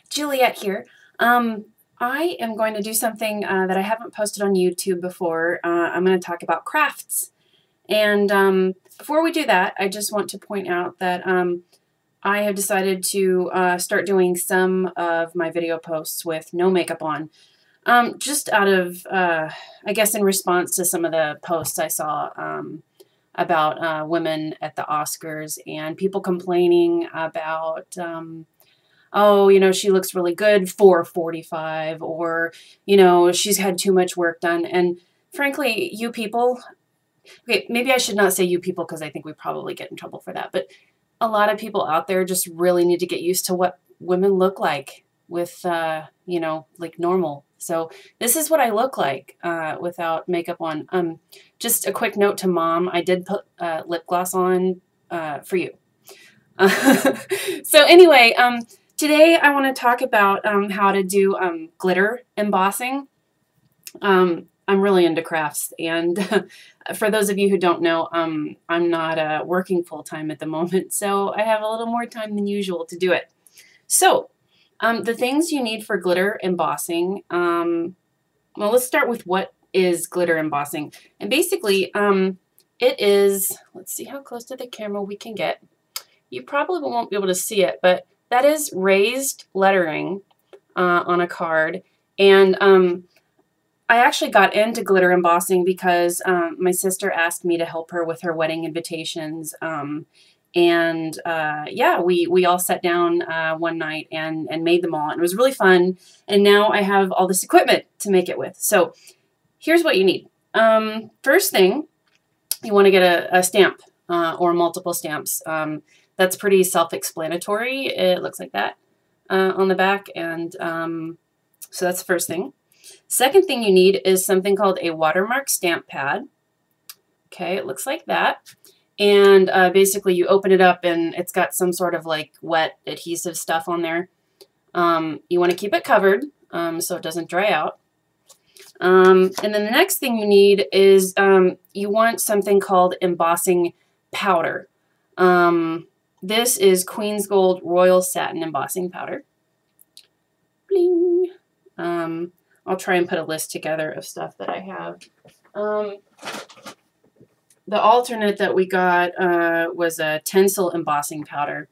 Juliet here. I am going to do something that I haven't posted on YouTube before. I'm going to talk about crafts. And before we do that, I just want to point out that I have decided to start doing some of my video posts with no makeup on. Just out of, I guess in response to some of the posts I saw about women at the Oscars and people complaining about oh, you know, she looks really good for 45, or, you know, she's had too much work done. And frankly, you people, okay, maybe I should not say you people because I think we probably get in trouble for that, but a lot of people out there just really need to get used to what women look like with, you know, like normal. So this is what I look like without makeup on. Just a quick note to Mom, I did put lip gloss on for you. So anyway, today I want to talk about how to do glitter embossing. I'm really into crafts, and for those of you who don't know, I'm not working full-time at the moment, so I have a little more time than usual to do it. So the things you need for glitter embossing, well, let's start with what is glitter embossing. And basically, it is, let's see how close to the camera we can get. You probably won't be able to see it, but that is raised lettering on a card. And I actually got into glitter embossing because my sister asked me to help her with her wedding invitations. Yeah, we all sat down one night and made them all. And it was really fun. And now I have all this equipment to make it with. So here's what you need. First thing, you want to get a stamp or multiple stamps. That's pretty self-explanatory. It looks like that on the back. And so that's the first thing. Second thing you need is something called a watermark stamp pad. Okay, it looks like that. And basically you open it up and it's got some sort of like wet adhesive stuff on there. You want to keep it covered so it doesn't dry out. And then the next thing you need is you want something called embossing powder. This is Queen's Gold Royal Satin Embossing Powder. Bling. I'll try and put a list together of stuff that I have. The alternate that we got was a Tencel embossing powder.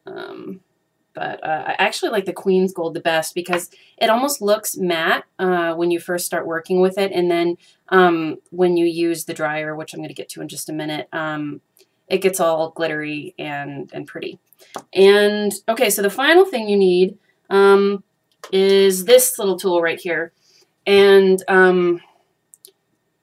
But I actually like the Queen's Gold the best because it almost looks matte when you first start working with it. And then when you use the dryer, which I'm going to get to in just a minute, it gets all glittery and pretty. And okay, so the final thing you need is this little tool right here. And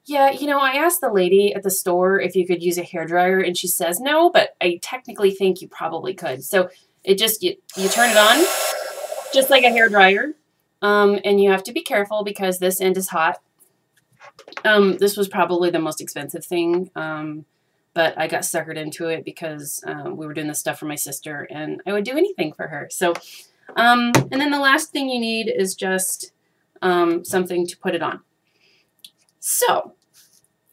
yeah, you know, I asked the lady at the store if you could use a hairdryer, and she says no, but I technically think you probably could. So it just, you turn it on, just like a hairdryer, and you have to be careful because this end is hot. This was probably the most expensive thing, but I got suckered into it because we were doing this stuff for my sister, and I would do anything for her. So, and then the last thing you need is just something to put it on. So,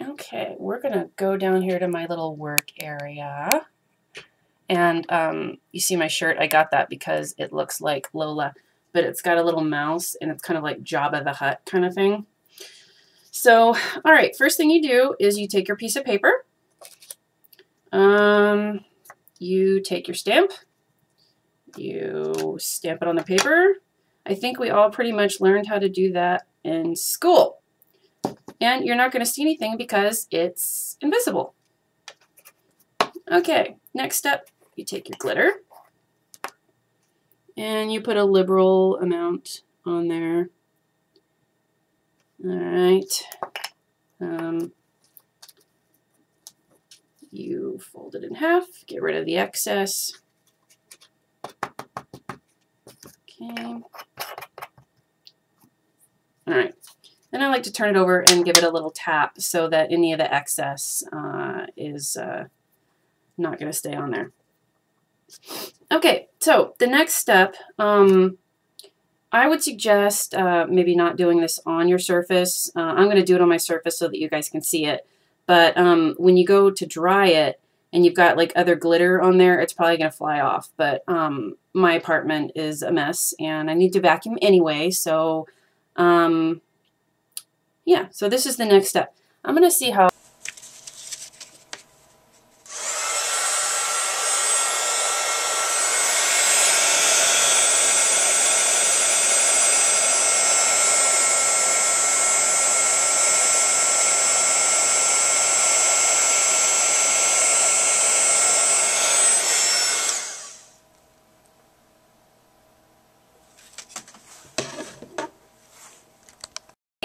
okay, we're going to go down here to my little work area. And you see my shirt? I got that because it looks like Lola, but it's got a little mouse, and it's kind of like Jabba the Hutt kind of thing. So, all right, first thing you do is you take your piece of paper. You take your stamp. You stamp it on the paper. I think we all pretty much learned how to do that in school. And you're not going to see anything because it's invisible. Okay, next step, you take your glitter. And you put a liberal amount on there. All right. You fold it in half, get rid of the excess. Okay. All right. Then I like to turn it over and give it a little tap so that any of the excess is not going to stay on there. Okay, so the next step, I would suggest maybe not doing this on your surface. I'm going to do it on my surface so that you guys can see it. But when you go to dry it and you've got like other glitter on there, it's probably going to fly off. But my apartment is a mess and I need to vacuum anyway. So, yeah, so this is the next step. I'm going to see how.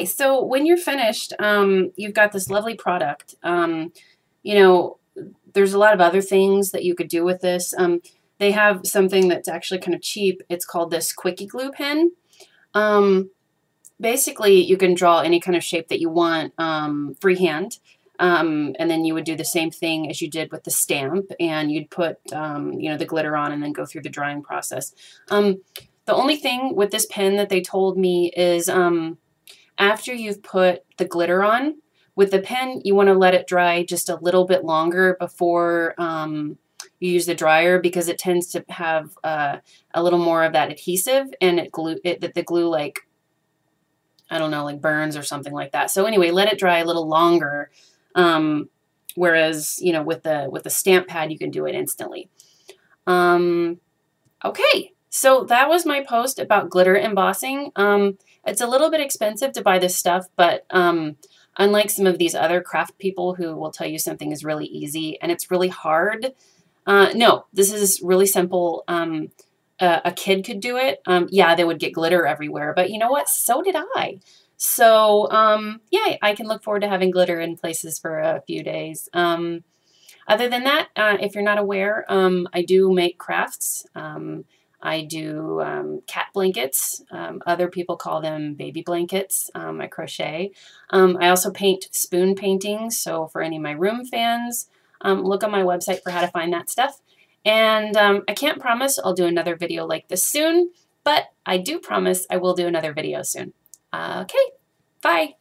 So when you're finished, you've got this lovely product. You know, there's a lot of other things that you could do with this. They have something that's actually kind of cheap. It's called this Quickie Glue pen. Basically, you can draw any kind of shape that you want freehand. And then you would do the same thing as you did with the stamp, and you'd put, you know, the glitter on and then go through the drying process. The only thing with this pen that they told me is after you've put the glitter on, with the pen, you want to let it dry just a little bit longer before you use the dryer, because it tends to have a little more of that adhesive, and the glue, like, I don't know, like burns or something like that. So anyway, let it dry a little longer. Whereas, you know, with the stamp pad, you can do it instantly. Okay, so that was my post about glitter embossing. It's a little bit expensive to buy this stuff, but unlike some of these other craft people who will tell you something is really easy and it's really hard, no, this is really simple. A kid could do it. Yeah, they would get glitter everywhere, but you know what? So did I. So yeah, I can look forward to having glitter in places for a few days. Other than that, if you're not aware, I do make crafts. I do cat blankets. Other people call them baby blankets. I crochet. I also paint spoon paintings. So for any of my room fans, look on my website for how to find that stuff. And I can't promise I'll do another video like this soon, but I do promise I will do another video soon. Okay, bye.